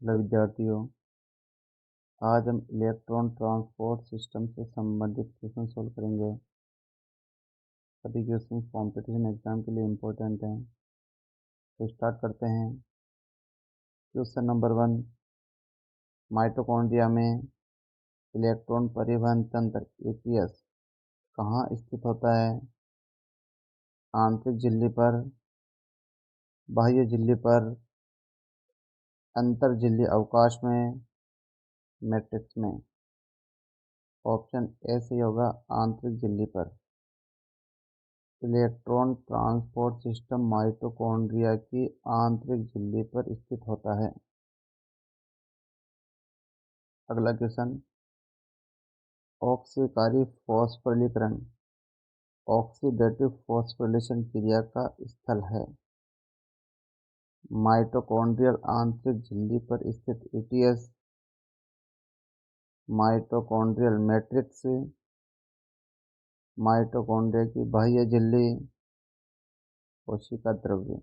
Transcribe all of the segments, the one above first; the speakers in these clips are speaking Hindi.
हेलो विद्यार्थियों। आज हम इलेक्ट्रॉन ट्रांसपोर्ट सिस्टम से संबंधित क्वेश्चन सोल्व करेंगे। सभी क्वेश्चन कॉम्पिटिशन एग्जाम के लिए इम्पोर्टेंट हैं। तो स्टार्ट करते हैं। क्वेश्चन नंबर 1, माइटोकॉन्ड्रिया में इलेक्ट्रॉन परिवहन तंत्र ATS कहाँ स्थित होता है? आंतरिक झिल्ली पर, बाह्य झिल्ली पर, अंतर झिल्ली अवकाश में, मैट्रिक्स में। ऑप्शन ए सही होगा, आंतरिक झिल्ली पर। इलेक्ट्रॉन ट्रांसपोर्ट सिस्टम माइटोकॉन्ड्रिया की आंतरिक झिल्ली पर स्थित होता है। अगला क्वेश्चन, ऑक्सीकारी फॉस्फोरिलीकरण ऑक्सीडेटिव फॉस्फोरिलेशन क्रिया का स्थल है। माइटोकॉन्ड्रियल आंतरिक झिल्ली पर स्थित ATS, माइटोकॉन्ड्रियल मैट्रिक्स, माइटोकॉन्ड्रिया की बाह्य झिल्ली, कोशिका द्रव्य।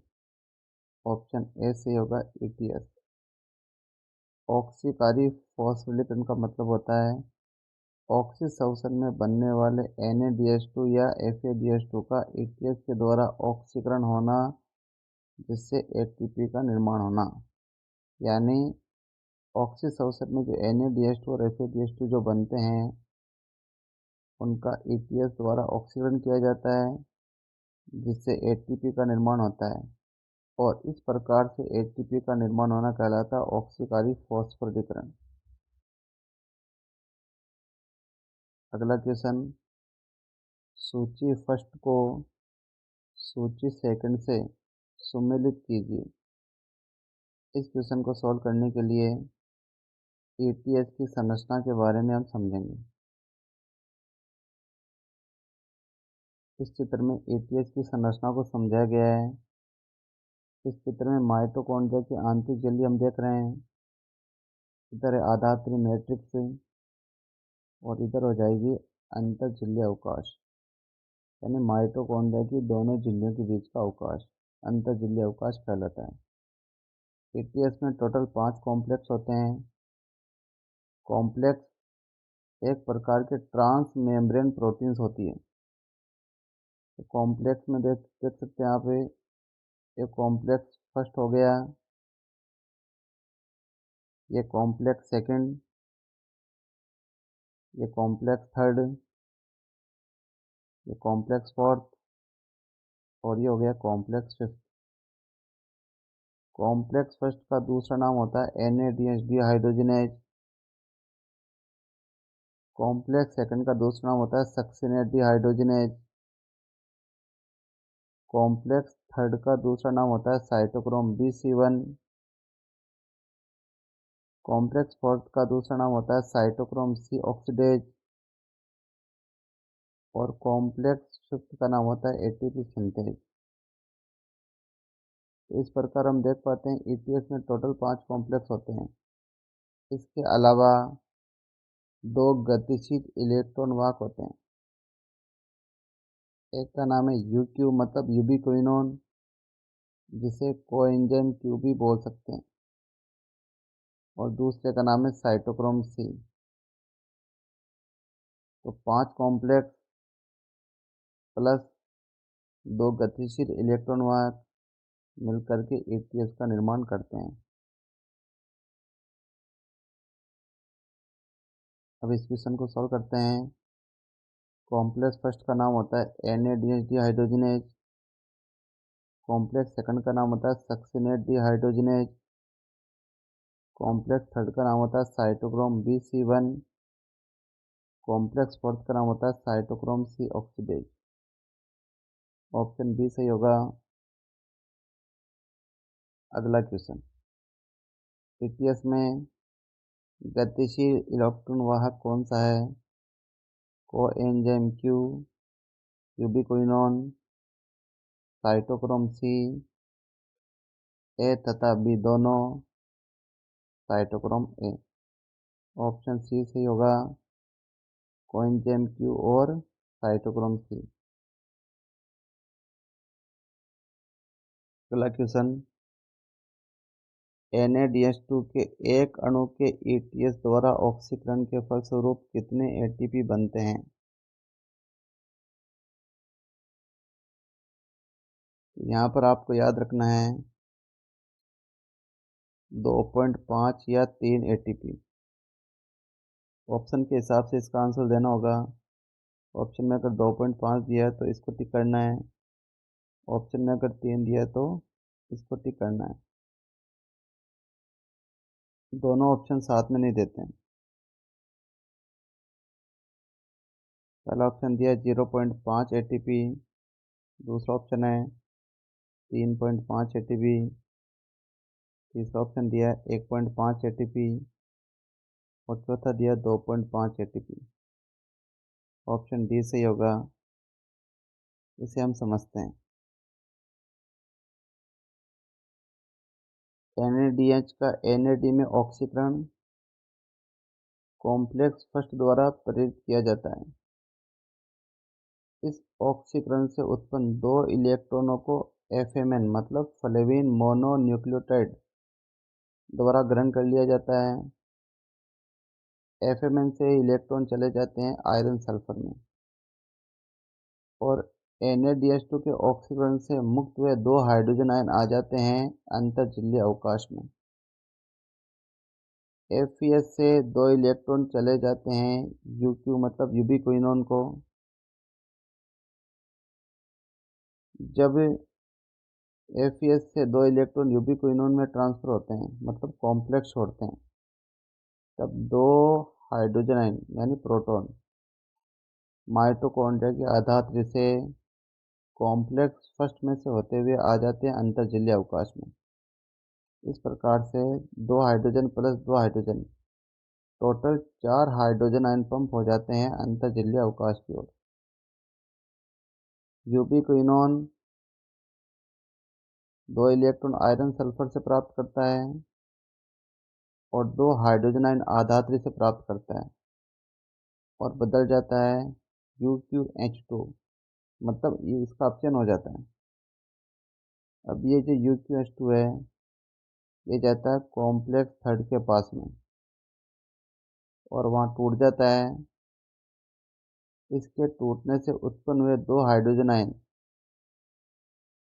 ऑप्शन ए सही होगा, ATS। ऑक्सीकारी फॉस्फोरिलीकरण का मतलब होता है ऑक्सीशोषण में बनने वाले NADH2 या FADH2 का ATS के द्वारा ऑक्सीकरण होना, जिससे ATP का निर्माण होना। यानी ऑक्सीशोषण में जो NADH2 और FADH2 जो बनते हैं उनका ATS द्वारा ऑक्सीकरण किया जाता है, जिससे ATP का निर्माण होता है। और इस प्रकार से ATP का निर्माण होना कहलाता है ऑक्सीकारी फॉस्फोरिलीकरण। अगला क्वेश्चन, सूची फर्स्ट को सूची सेकंड से सुमेलित कीजिए। इस क्वेश्चन को सॉल्व करने के लिए ATS की संरचना के बारे में हम समझेंगे। इस चित्र में ATS की संरचना को समझाया गया है। इस चित्र में माइटोकॉन्ड्रिया की आंतरिक झिल्ली हम देख रहे हैं। इधर है आधात्री मैट्रिक्स और इधर हो जाएगी अंतर झिल्ली अवकाश, यानी माइटोकॉन्ड्रिया की दोनों झिल्लियों के बीच का अवकाश अंतर झिल्ली अवकाश कहलाता है। ATS में टोटल 5 कॉम्प्लेक्स होते हैं। कॉम्प्लेक्स एक प्रकार के ट्रांस मेम्ब्रेन प्रोटीन्स होती है। तो कॉम्प्लेक्स में देख सकते हैं यहाँ पे, ये कॉम्प्लेक्स फर्स्ट हो गया, ये कॉम्प्लेक्स सेकंड, ये कॉम्प्लेक्स थर्ड, ये कॉम्प्लेक्स फोर्थ और ये हो गया कॉम्प्लेक्स फिफ्थ। कॉम्प्लेक्स फर्स्ट का दूसरा नाम होता है NADH डिहाइड्रोजनेज। कॉम्प्लेक्स सेकंड का दूसरा नाम होता है सक्सिनेट डिहाइड्रोजनेज। कॉम्प्लेक्स थर्ड का दूसरा नाम होता है साइटोक्रोम BC1। कॉम्प्लेक्स फोर्थ का दूसरा नाम होता है साइटोक्रोम C ऑक्सीडेज। और कॉम्प्लेक्स फिफ्थ का नाम होता है ATP सिंथेज। इस प्रकार हम देख पाते हैं ATS में टोटल 5 कॉम्प्लेक्स होते हैं। इसके अलावा 2 गतिशील इलेक्ट्रॉन वाहक होते हैं। एक का नाम है UQ मतलब यूबिक्विनोन, जिसे कोएंजाइम Q भी बोल सकते हैं, और दूसरे का नाम है साइटोक्रोम C। तो 5 कॉम्प्लेक्स प्लस 2 गतिशील इलेक्ट्रॉन वाहक मिलकर के ATS का निर्माण करते हैं। अब इस क्वेश्चन को सॉल्व करते हैं। कॉम्प्लेक्स फर्स्ट का नाम होता है NADH डिहाइड्रोजनेज। कॉम्प्लेक्स सेकंड का नाम होता है सक्सिनेट डिहाइड्रोजनेज। कॉम्प्लेक्स थर्ड का नाम होता है साइटोक्रोम BC1। कॉम्प्लेक्स फोर्थ का नाम होता है cytochrome C oxidase. Option B सही होगा। अगला क्वेश्चन, ATS में गतिशील इलेक्ट्रॉन वाहक कौन सा है? Coenzyme Q, यूबिक्विनोन, cytochrome C, A तथा B दोनों, साइटोक्रोम A। ऑप्शन सी सही होगा, कोएंजाइम Q और साइटोक्रोम C। अगला क्वेश्चन, Na-DH2 के एक अणु के ETS द्वारा ऑक्सीकरण के फलस्वरूप कितने ATP बनते हैं? यहाँ पर आपको याद रखना है 2.5 या 3 ATP। ऑप्शन के हिसाब से इसका आंसर देना होगा। ऑप्शन में अगर 2.5 दिया है तो इसको टिक करना है, ऑप्शन में अगर 3 दिया है तो इसको टिक करना है। दोनों ऑप्शन साथ में नहीं देते हैं। पहला ऑप्शन दिया है 0.5 ATP, दूसरा ऑप्शन है 3.5 ATP, तीसरा ऑप्शन दिया है 1.5 ATP और चौथा दिया 2.5 ATP। ऑप्शन डी सही होगा, इसे हम समझते हैं। NADH का NAD में ऑक्सीकरण कॉम्प्लेक्स फर्स्ट द्वारा प्रेरित किया जाता है। इस ऑक्सीकरण से उत्पन्न दो इलेक्ट्रॉनों को FMN मतलब फ्लेविन मोनोन्यूक्लियोटाइड द्वारा ग्रहण कर लिया जाता है। FMN से इलेक्ट्रॉन चले जाते हैं आयरन सल्फर में और NADH2 के ऑक्सीकरण से मुक्त हुए दो हाइड्रोजन आयन आ जाते हैं अंतर्जलीय अवकाश में। FES से दो इलेक्ट्रॉन चले जाते हैं UQ मतलब यूबिक्विनोन को। जब FES से दो इलेक्ट्रॉन यूबिक्विनोन में ट्रांसफर होते हैं मतलब कॉम्प्लेक्स छोड़ते हैं, तब दो हाइड्रोजन आयन यानी प्रोटॉन माइटोकॉन्ड्रिया के आधार से कॉम्प्लेक्स फर्स्ट में से होते हुए आ जाते हैं अंतर्जलीय अवकाश में। इस प्रकार से दो हाइड्रोजन प्लस दो hydrogen total 4 hydrogen ion pump हो जाते हैं अंतर्जलीय अवकाश की ओर। यूबिक्विनोन दो इलेक्ट्रॉन आयरन सल्फर से प्राप्त करता है और दो हाइड्रोजन आयन आधात्री से प्राप्त करता है और बदल जाता है UQH2 मतलब ये इसका ऑप्शन हो जाता है। अब ये जो UQH2 है ये जाता है कॉम्प्लेक्स थर्ड के पास में और वहाँ टूट जाता है। इसके टूटने से उत्पन्न हुए दो हाइड्रोजन आयन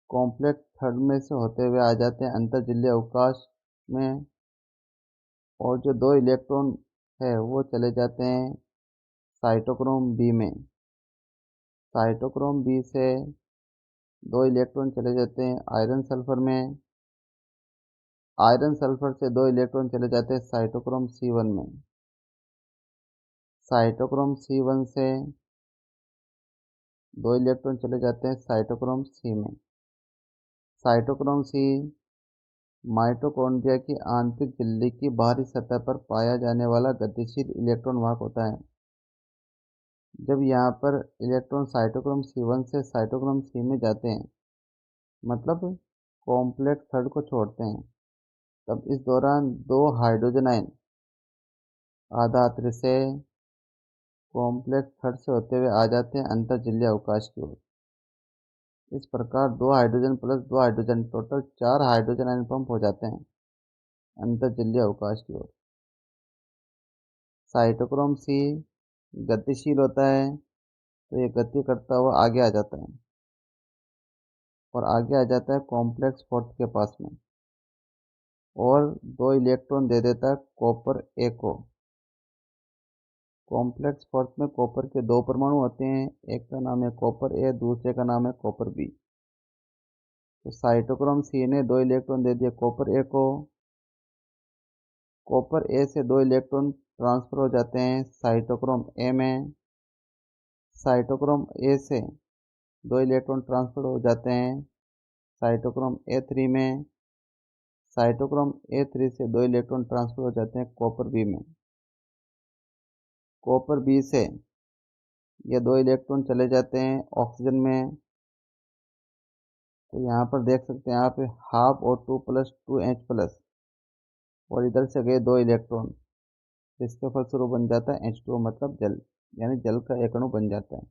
कॉम्प्लेक्स थर्ड में से होते हुए आ जाते हैं अंतर्जलीय अवकाश में और जो दो इलेक्ट्रॉन है वो चले जाते हैं साइटोक्रोम बी में। साइटोक्रोम बी से दो इलेक्ट्रॉन चले जाते हैं आयरन सल्फर में। आयरन सल्फर से दो इलेक्ट्रॉन चले जाते हैं साइटोक्रोम C1 में। साइटोक्रोम C1 से दो इलेक्ट्रॉन चले जाते हैं साइटोक्रोम C में। साइटोक्रोम C माइटोकॉन्ड्रिया की आंतरिक झिल्ली की बाहरी सतह पर पाया जाने वाला गतिशील इलेक्ट्रॉन वाहक होता है। जब यहाँ पर इलेक्ट्रॉन साइटोक्रोम C1 से साइटोक्रोम C में जाते हैं मतलब कॉम्प्लेक्स थर्ड को छोड़ते हैं, तब इस दौरान दो हाइड्रोजन आयन आधात्र से कॉम्प्लेक्स थर्ड से होते हुए आ जाते हैं अंतर्जलीय अवकाश की ओर। इस प्रकार दो हाइड्रोजन प्लस दो hydrogen total 4 hydrogen ion pump हो जाते हैं अंतर्जलीय अवकाश की ओर। साइटोक्रोम C गतिशील होता है तो ये गति करता हुआ आगे आ जाता है और आगे आ जाता है कॉम्प्लेक्स फोर्थ के पास में और दो इलेक्ट्रॉन दे देता है कॉपर A को। कॉम्प्लेक्स फोर्थ में कॉपर के दो परमाणु होते हैं, एक का नाम है कॉपर A, दूसरे का नाम है कॉपर B। तो साइटोक्रोम C ने दो इलेक्ट्रॉन दे दिए कॉपर A को। कॉपर A से दो इलेक्ट्रॉन ट्रांसफर हो जाते हैं साइटोक्रोम A में। साइटोक्रोम A से दो इलेक्ट्रॉन ट्रांसफर हो जाते हैं साइटोक्रोम A3 में। साइटोक्रोम A3 से दो इलेक्ट्रॉन ट्रांसफर हो जाते हैं कॉपर B में। कॉपर B से ये दो इलेक्ट्रॉन चले जाते हैं ऑक्सीजन में। तो यहाँ पर देख सकते हैं आप half O2 plus 2H plus और इधर से गए दो इलेक्ट्रॉन, जिसके फलस्वरूप बन जाता है H2O मतलब जल, यानी जल का एक अणु बन जाता है।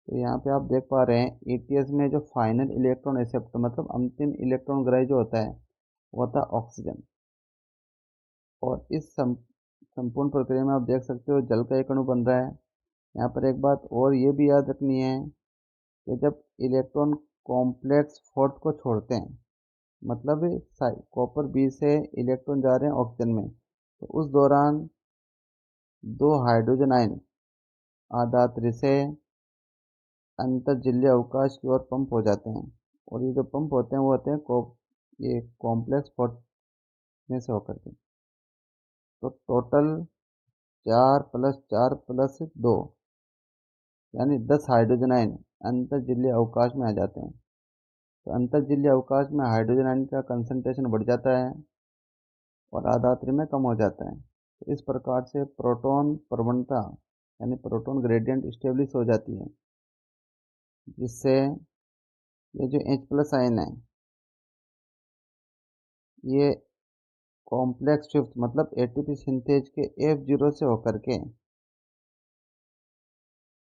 तो यहाँ पे आप देख पा रहे हैं ETS में जो फाइनल इलेक्ट्रॉन एक्सेप्टर मतलब अंतिम इलेक्ट्रॉन ग्रह जो होता है वो होता है ऑक्सीजन। और इस संपूर्ण प्रक्रिया में आप देख सकते हो जल का एक अणु बन रहा है। यहाँ पर एक बात और ये भी याद रखनी है कि जब इलेक्ट्रॉन कॉम्प्लेक्स फोर्थ को छोड़ते हैं, मतलब कॉपर बी से इलेक्ट्रॉन जा रहे हैं ऑक्सीजन में, तो उस दौरान दो हाइड्रोजन आयन आधात्री से अंतर्जलीय अवकाश की ओर पंप हो जाते हैं। और ये जो पंप होते हैं वो होते हैं ये कॉम्प्लेक्स फोर्थ में से होकर के। तो टोटल 4+4+2 यानी 10 हाइड्रोजन आयन अंतर्जलीय अवकाश में आ जाते हैं। तो अंतर्जलीय अवकाश में हाइड्रोजन आयन का कंसंट्रेशन बढ़ जाता है और आधात्री में कम हो जाता है। तो इस प्रकार से प्रोटॉन प्रवणता यानी प्रोटॉन ग्रेडियंट स्टेब्लिश हो जाती है, जिससे ये जो H+ आयन है ये कॉम्प्लेक्स शिफ्ट मतलब एटीपी सिंथेज के F0 से होकर के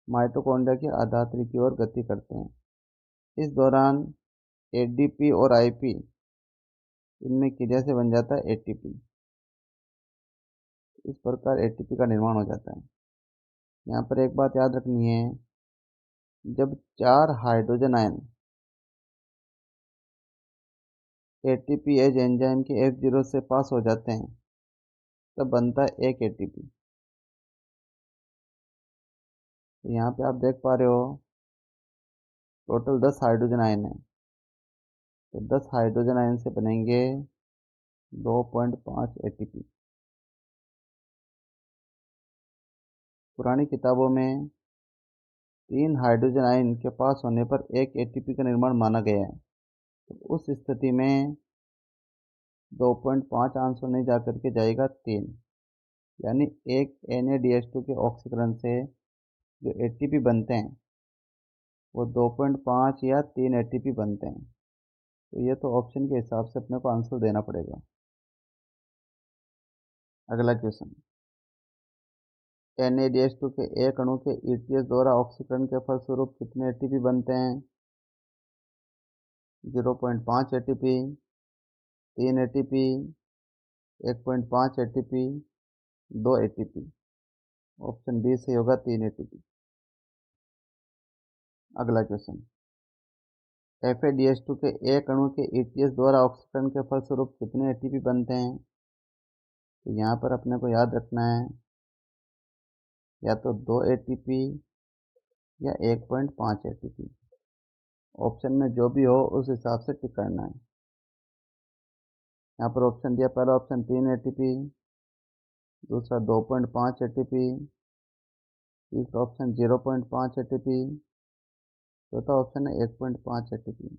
माइटोकॉन्ड्रिया की आधात्री की ओर गति करते हैं। इस दौरान एडीपी और आईपी इनमें क्रिया से बन जाता है एटीपी। इस प्रकार एटीपी का निर्माण हो जाता है। यहाँ पर एक बात याद रखनी है, जब 4 hydrogen ion ATP as enzyme के F0 से पास हो जाते हैं तब बनता है एक एटीपी। तो यहाँ पे आप देख पा रहे हो टोटल 10 हाइड्रोजन आयन है। तो 10 हाइड्रोजन आयन से बनेंगे 2.5 एटीपी। पुरानी किताबों में 3 हाइड्रोजन आयन के पास होने पर एक एटीपी का निर्माण माना गया है। तो उस स्थिति में 2.5 आंसर नहीं जा करके जाएगा 3, यानी एक Na-DH2 के ऑक्सीकरण से जो एटीपी बनते हैं वो 2.5 या 3 एटीपी बनते हैं। तो ये तो ऑप्शन के हिसाब से अपने को आंसर देना पड़ेगा। अगला क्वेश्चन, Na-DH2 के एक अणु के ETS द्वारा ऑक्सीकरण के फलस्वरूप कितने एटीपी बनते हैं? 0.5 ATP, 3 ATP, 1.5 ATP, 2 ATP. Option B से होगा 3 एटीपी। अगला क्वेश्चन, FADH2 के एक अणु के ETS द्वारा ऑक्सीकरण के फलस्वरूप कितने एटीपी बनते हैं? तो यहाँ पर अपने को याद रखना है या तो 2 एटीपी या 1.5 एटीपी। ऑप्शन में जो भी हो उस हिसाब से टिक करना है। यहाँ पर ऑप्शन दिया, पहला ऑप्शन 3 एटीपी, दूसरा 2.5 एटीपी, तीसरा ऑप्शन 0.5 एटीपी, चौथा ऑप्शन है 1.5 एटीपी।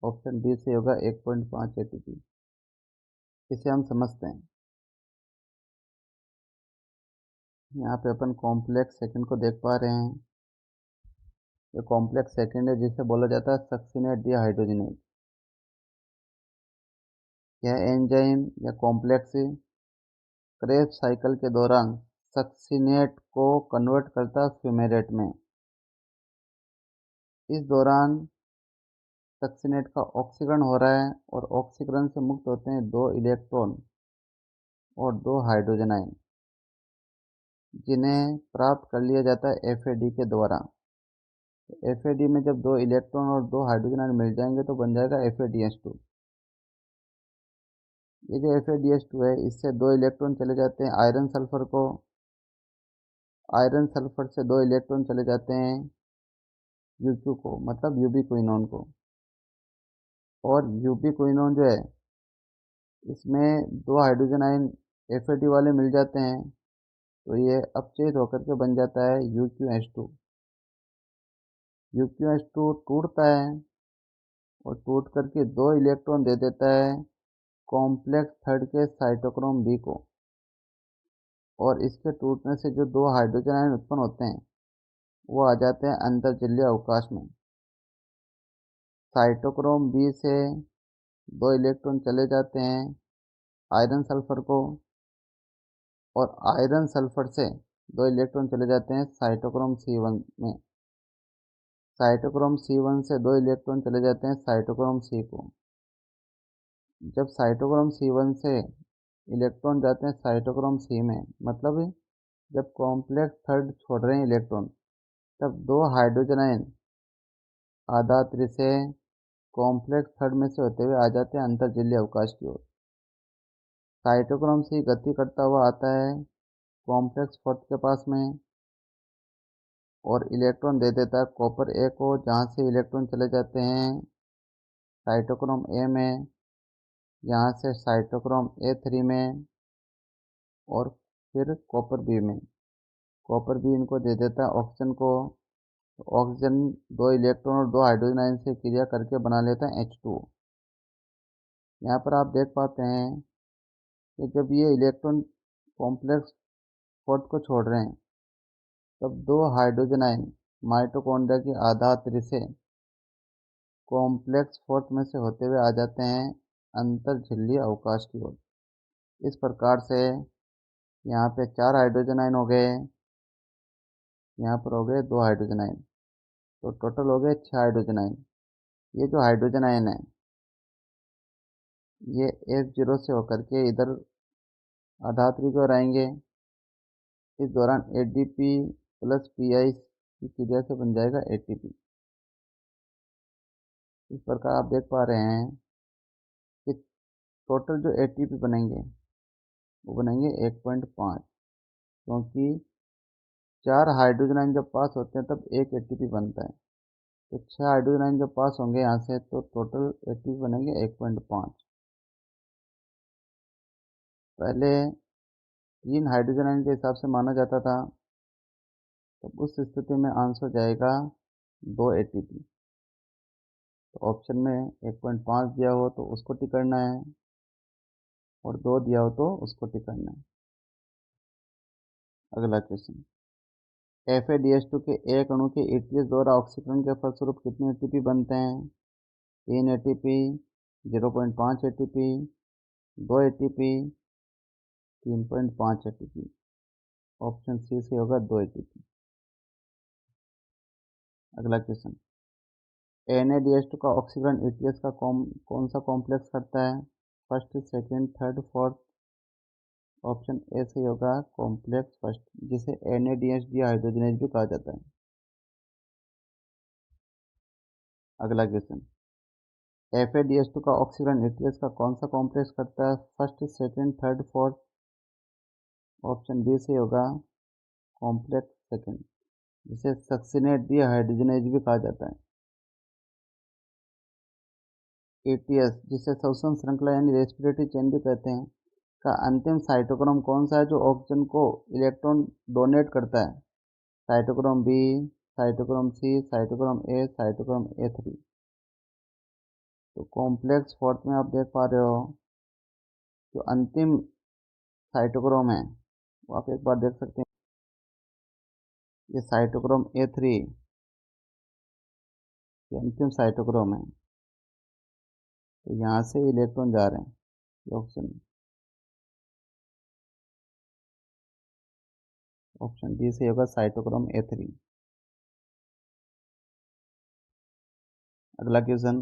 ऑप्शन डी से होगा 1.5 एटीपी। इसे हम समझते हैं। यहाँ पे अपन कॉम्प्लेक्स सेकंड को देख पा रहे हैं। ये कॉम्प्लेक्स सेकंड है जिसे बोला जाता है सक्सिनेट डिहाइड्रोजनेज। यह एंजाइम या कॉम्प्लेक्स क्रेब्स साइकिल के दौरान सक्सिनेट को कन्वर्ट करता है फ्यूमेरेट में। इस दौरान सक्सिनेट का ऑक्सीकरण हो रहा है और ऑक्सीकरण से मुक्त होते हैं 2 इलेक्ट्रॉन और 2 हाइड्रोजन आयन, जिन्हें प्राप्त कर लिया जाता है FAD के द्वारा। तो FAD में जब 2 इलेक्ट्रॉन और 2 हाइड्रोजन आयन मिल जाएंगे तो बन जाएगा FADH2। ये जो FADH2 है इससे 2 इलेक्ट्रॉन चले जाते हैं आयरन सल्फर को, आयरन सल्फर से 2 इलेक्ट्रॉन चले जाते हैं UQ को, मतलब यूबिक्विनोन को। और यूबिक्विनोन जो है इसमें 2 हाइड्रोजन आयन FAD वाले मिल जाते हैं, तो ये अपचयित होकर के बन जाता है UQH2। UQH2 टूटता है और टूट करके 2 इलेक्ट्रॉन दे देता है कॉम्प्लेक्स थर्ड के साइटोक्रोम बी को। और इसके टूटने से जो 2 हाइड्रोजन आयन उत्पन्न होते हैं वो आ जाते हैं अंतर्जलीय अवकाश में। साइटोक्रोम बी से 2 इलेक्ट्रॉन चले जाते हैं आयरन सल्फर को, और आयरन सल्फर से 2 इलेक्ट्रॉन चले जाते हैं साइटोक्रोम C1 में। साइटोक्रोम C1 से 2 इलेक्ट्रॉन चले जाते हैं साइटोक्रोम C को। जब साइटोक्रोम C1 से इलेक्ट्रॉन जाते हैं साइटोक्रोम C में, मतलब जब कॉम्प्लेक्स थर्ड छोड़ रहे हैं इलेक्ट्रॉन, तब दो हाइड्रोजन आयन आधात्री से कॉम्प्लेक्स थर्ड में से होते हुए आ जाते हैं अंतर्जलीय अवकाश की ओर। साइटोक्रोम C गति करता हुआ आता है कॉम्प्लेक्स फोर्थ के पास में और इलेक्ट्रॉन दे देता है कॉपर A को, जहाँ से इलेक्ट्रॉन चले जाते हैं साइटोक्रोम A में, यहाँ से साइटोक्रोम A3 में और फिर कॉपर B में। कॉपर B इनको दे देता है ऑक्सीजन को, तो ऑक्सीजन दो इलेक्ट्रॉन और दो हाइड्रोजन आयन से क्रिया करके बना लेता है H2। यहाँ पर आप देख पाते हैं कि जब ये इलेक्ट्रॉन कॉम्प्लेक्स फोर्थ को छोड़ रहे हैं, तब दो हाइड्रोजन आयन माइटोकॉन्ड्रिया की आधात्री से कॉम्प्लेक्स फोर्थ में से होते हुए आ जाते हैं अंतर्झिल्ली अवकाश की ओर। इस प्रकार से यहाँ पे 4 हाइड्रोजन आयन हो गए, यहाँ पर हो गए 2 हाइड्रोजन आयन, तो टोटल हो गए 6 हाइड्रोजन आयन। ये जो हाइड्रोजन आयन है ये H0 से होकर के इधर आधात्री की ओर आएंगे। इस दौरान ADP प्लस PI की क्रिया से बन जाएगा ATP। इस प्रकार आप देख पा रहे हैं कि टोटल जो ATP बनेंगे वो बनेंगे 1.5, क्योंकि 4 हाइड्रोजन आयन जब पास होते हैं तब एक ATP बनता है। तो 6 हाइड्रोजन आयन जब पास होंगे यहाँ से तो टोटल ATP बनेंगे 1.5। पहले 3 हाइड्रोजन आयन के हिसाब से माना जाता था, तब उस स्थिति में आंसर हो जाएगा 2 ATP। तो ऑप्शन में 1.5 दिया हो तो उसको टिक करना है और 2 दिया हो तो उसको टिक करना है। अगला क्वेश्चन, FADH2 के एक अणु के ETS द्वारा ऑक्सीकरण के फलस्वरूप कितने ATP बनते हैं? 3 ATP, 0.5 ATP, 2 ATP, 3.5 ATP। Option C से होगा 2 ATP। अगला क्वेश्चन, NADH2 का ऑक्सीकरण ETS का कौन सा कॉम्प्लेक्स करता है? First, second, third, fourth? Option A से होगा कॉम्प्लेक्स फर्स्ट, जिसे NADH डिहाइड्रोजनेज भी कहा जाता है। अगला क्वेश्चन, FADH2 का ऑक्सीकरण ETS का कौन सा कॉम्प्लेक्स करता है? First, second, third, fourth? Option B से होगा कॉम्प्लेक्स सेकंड, जिसे सक्सिनेट डिहाइड्रोजनेज भी कहा जाता है। ETS, जिसे श्वसन श्रृंखला यानी रेस्पिरेटरी चेन भी कहते हैं, का अंतिम साइटोक्रोम कौन सा है जो ऑक्सीजन को इलेक्ट्रॉन डोनेट करता है? Cytochrome B, cytochrome C, cytochrome A, cytochrome A3? तो कॉम्प्लेक्स फोर्थ में आप देख पा रहे हो जो अंतिम साइटोक्रोम है वो आप एक बार देख सकते हैं, ये साइटोक्रोम A3 ये अंतिम साइटोक्रोम है। तो यहाँ से इलेक्ट्रॉन जा रहे हैं ऑप्शन, ऑप्शन डी से होगा साइटोक्रोम A3। अगला क्वेश्चन,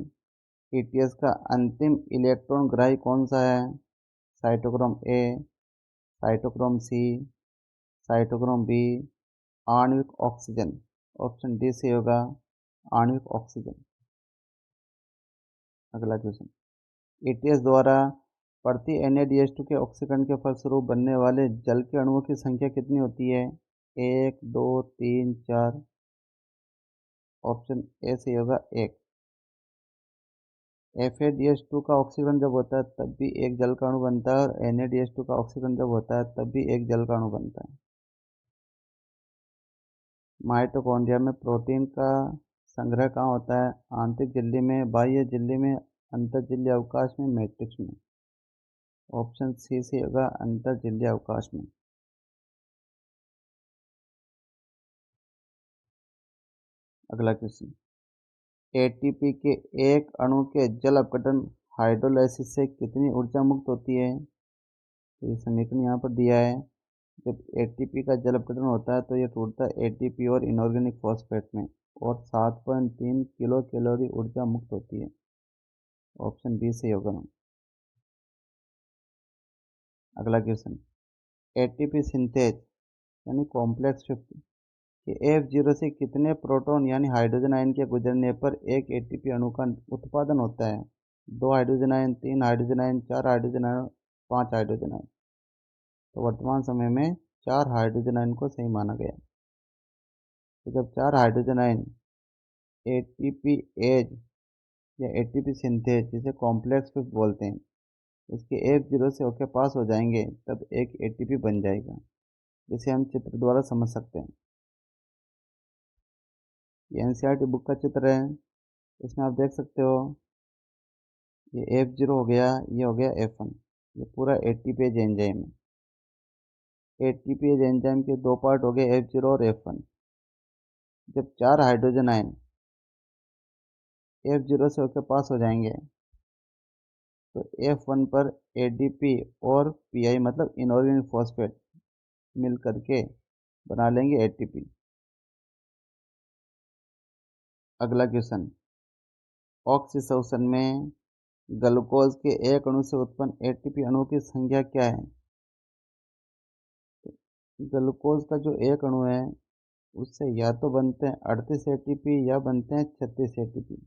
ETS का अंतिम इलेक्ट्रॉन ग्राही कौन सा है? Cytochrome A, cytochrome C, cytochrome B, आणविक ऑक्सीजन? ऑप्शन डी से होगा आणविक ऑक्सीजन। अगला क्वेश्चन, ETS द्वारा प्रति NADH2 के ऑक्सीकरण के फलस्वरूप बनने वाले जल के अणुओं की संख्या कितनी होती है? 1, 2, 3, 4? ऑप्शन ए से होगा 1। FADH2 का ऑक्सीकरण जब होता है तब भी एक जल का अणु बनता है और NADH2 का ऑक्सीकरण जब होता है तब भी एक जल का अणु बनता है। माइटोकॉन्ड्रिया में प्रोटीन का संग्रह कहाँ होता है? आंतरिक झिल्ली में, बाह्य झिल्ली में, अंतर्झिल्ली अवकाश में, मैट्रिक्स में? ऑप्शन सी से होगा अंतर्झिल्ली अवकाश में। अगला क्वेश्चन, ATP के एक अणु के जल अपघटन हाइड्रोलाइसिस से कितनी ऊर्जा मुक्त होती है? तो ये समीकरण यहाँ पर दिया है। जब ATP का जल अपघटन होता है तो ये टूटता है ATP और इनऑर्गेनिक फॉस्फेट में और 7.3 किलो कैलोरी ऊर्जा मुक्त होती है। ऑप्शन बी से होगा। अगला क्वेश्चन, एटीपी सिंथेज यानी कॉम्प्लेक्स शिफ्ट कि F0 से कितने प्रोटॉन यानी हाइड्रोजन आयन के गुजरने पर एक एटीपी अणु का उत्पादन होता है? 2 hydrogen ion, 3 hydrogen ion, 4 hydrogen ion, 5 hydrogen ion. तो वर्तमान समय में 4 हाइड्रोजन आयन को सही माना गया। तो जब 4 हाइड्रोजन आयन एटीपी एज या एटीपी सिंथेज जिसे कॉम्प्लेक्स शिफ्ट बोलते हैं इसके F0 से होकर पास हो जाएंगे तब एक एटीपी बन जाएगा, जिसे हम चित्र द्वारा समझ सकते हैं। ये एनसीईआरटी बुक का चित्र है। इसमें आप देख सकते हो ये F0 हो गया, ये हो गया F1। ये पूरा एटीपेज एंजाइम है। एटीपेज एंजाइम के दो पार्ट हो गए F0 और F1। जब 4 हाइड्रोजन आयन F0 से होकर पास हो जाएंगे तो F1 पर ADP और PI मतलब इनऑर्गेनिक फॉस्फेट मिल करके बना लेंगे एटीपी। अगला क्वेश्चन, ऑक्सीसोसन में ग्लूकोज के एक अणु से उत्पन्न एटीपी अणु की संख्या क्या है? ग्लूकोज का जो एक अणु है उससे या तो बनते हैं 38 एटीपी या बनते हैं 36 एटीपी।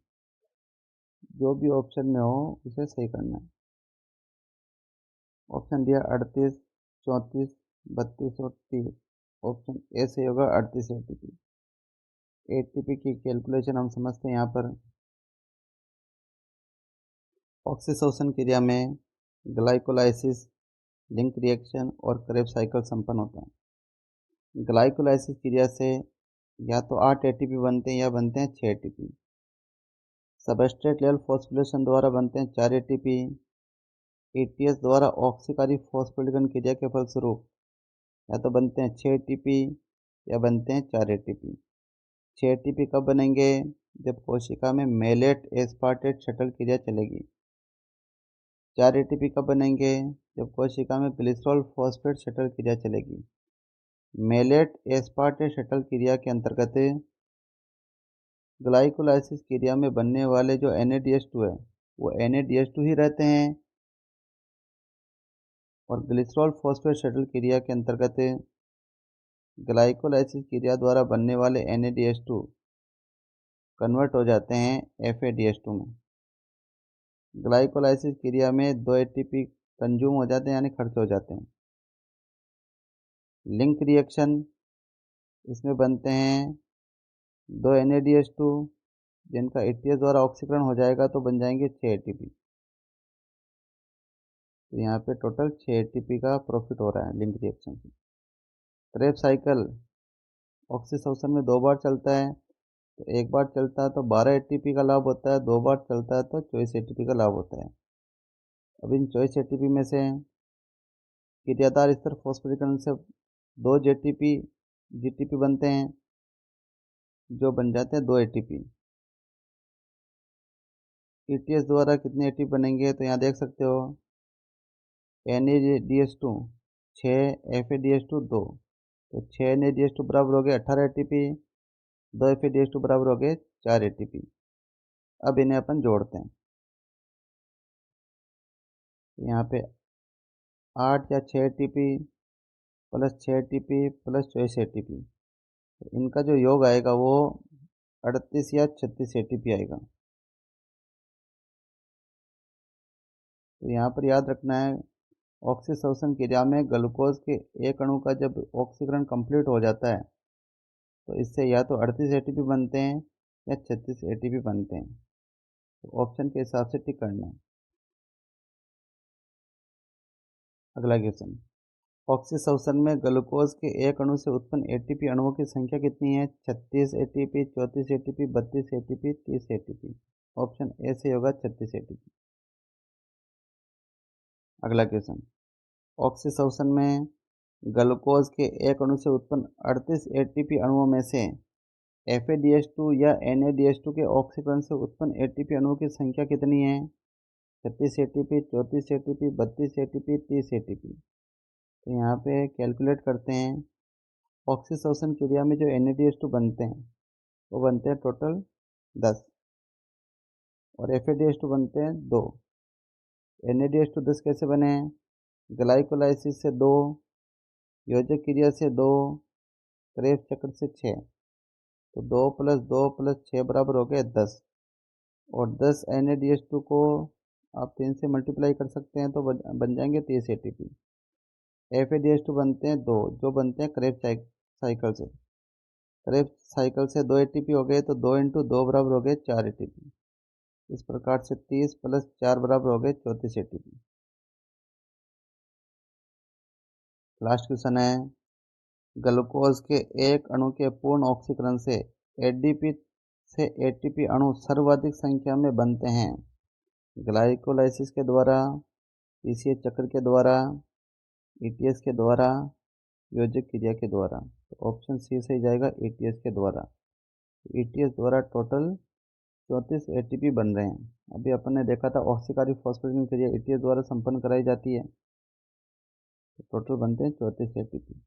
जो भी ऑप्शन में हो उसे सही करना है। ऑप्शन दिया 38, 34, 32 और 30। ऑप्शन ए से होगा 38 एटीपी। एटीपी की कैलकुलेशन हम समझते हैं यहाँ पर। ऑक्सीसोसन क्रिया में ग्लाइकोलाइसिस, लिंक रिएक्शन और क्रेब्स साइकिल संपन्न होता है। ग्लाइकोलाइसिस क्रिया से या तो 8 एटीपी बनते हैं या बनते हैं 6 एटीपी। सबस्ट्रेट लेवल फॉस्फोरिलेशन द्वारा बनते हैं 4 एटीपी। एटीएस द्वारा ऑक्सीकारी फॉस्फोरिलीकरण क्रिया के फलस्वरूप या तो बनते हैं 6 एटीपी या बनते हैं 4 एटीपी। 6 एटीपी कब बनेंगे? जब कोशिका में मेलेट एस्पार्टेट शटल क्रिया चलेगी। 4 एटीपी कब बनेंगे? जब कोशिका में ग्लिसरॉल फॉस्फेट शटल क्रिया चलेगी। मेलेट एस्पार्टेट शटल क्रिया के अंतर्गत ग्लाइकोलाइसिस क्रिया में बनने वाले जो NADH2 है वो NADH2 ही रहते हैं और ग्लिसरॉल फॉस्फेट शटल क्रिया के अंतर्गत ग्लाइकोलाइसिस क्रिया द्वारा बनने वाले NADH2 कन्वर्ट हो जाते हैं FADH2 में। ग्लाइकोलाइसिस क्रिया में 2 एटीपी कंज्यूम हो जाते हैं यानी खर्च हो जाते हैं। लिंक रिएक्शन, इसमें बनते हैं 2 NADH2 जिनका एटीएस द्वारा ऑक्सीकरण हो जाएगा तो बन जाएंगे 6 एटीपी। तो यहाँ पे टोटल 6 एटीपी का प्रॉफिट हो रहा है लिंक रिएक्शन से। क्रेब्स साइकिल ऑक्सीसोसन में 2 बार चलता है, तो एक बार चलता है तो 12 एटीपी का लाभ होता है, 2 बार चलता है तो 24 एटीपी का लाभ होता है। अब इन 24 एटीपी में से क्रियाधार स्तर फॉस्फोरिलीकरण से 2 जीटीपी बनते हैं जो बन जाते हैं 2 एटीपी। एटीएस द्वारा कितने एटीपी बनेंगे? तो यहाँ देख सकते हो NADH2 6, FADH2 2, तो 6 NADH2 बराबर हो गए 18 एटीपी, 2 FADH2 बराबर हो गए 4 एटीपी। अब इन्हें अपन जोड़ते हैं। यहाँ पे 8 या 6 ATP plus 6 ATP plus 24 ATP, तो इनका जो योग आएगा वो 38 या 36 एटीपी आएगा। तो यहाँ पर याद रखना है ऑक्सीसोसन क्रिया में ग्लूकोज के एक अणु का जब ऑक्सीकरण कंप्लीट हो जाता है तो इससे या तो 38 एटीपी बनते हैं या 36 एटीपी बनते हैं। तो ऑप्शन के हिसाब से टिक करना है। अगला क्वेश्चन, ऑक्सीसोसन में ग्लूकोज के एक अणु से उत्पन्न एटीपी अणुओं की संख्या कितनी है? 36 ATP, 34 ATP, 32 ATP, 30 ATP. Option A से होगा 36 एटीपी। अगला क्वेश्चन, ऑक्सीसोसन में ग्लूकोज के एक अणु से उत्पन्न 38 एटीपी अणुओं में से FADH2 या NADH2 के ऑक्सीकरण से उत्पन्न एटीपी अणुओं की संख्या कितनी है? 36 एटीपी, 34 एटीपी, 32 एटीपी, 30 एटीपी। तो यहाँ पे कैलकुलेट करते हैं। ऑक्सीसोसन क्रिया में जो NADH2 बनते हैं वो बनते हैं टोटल 10 और FADH2 बनते हैं 2। NADH2 10 कैसे बने हैं? ग्लाइकोलाइसिस से 2, योजक क्रिया से 2, क्रेब्स चक्र से 6। तो 2 + 2 + 6 बराबर हो गया 10। और 10 Na-DH2 को आप 3 से मल्टीप्लाई कर सकते हैं तो बन जाएंगे 30 ATP। FADH2 बनते हैं 2, जो बनते हैं क्रेब्स साइकिल से। क्रेब्स साइकिल से 2 ATP हो गए, तो 2 × 2 बराबर हो गए 4 ATP। इस प्रकार से 30 + 4 बराबर हो गए 34 ATP। लास्ट क्वेश्चन है, ग्लूकोज के एक अणु के पूर्ण ऑक्सीकरण से एडीपी से एटीपी अणु सर्वाधिक संख्या में बनते हैं। ग्लाइकोलाइसिस के द्वारा, पीसीएच चक्र के द्वारा, ईटीएस के द्वारा, योजक क्रिया के द्वारा। तो ऑप्शन सी सही जाएगा, ईटीएस के द्वारा। ईटीएस द्वारा टोटल 34 एटीपी बन रहे हैं। अभी अपन ने देखा था ऑक्सीकारी फॉस्फेटिंग क्रिया ईटीएस द्वारा संपन्न कराई जाती है। तो टोटल बनते हैं 34 एटीपी।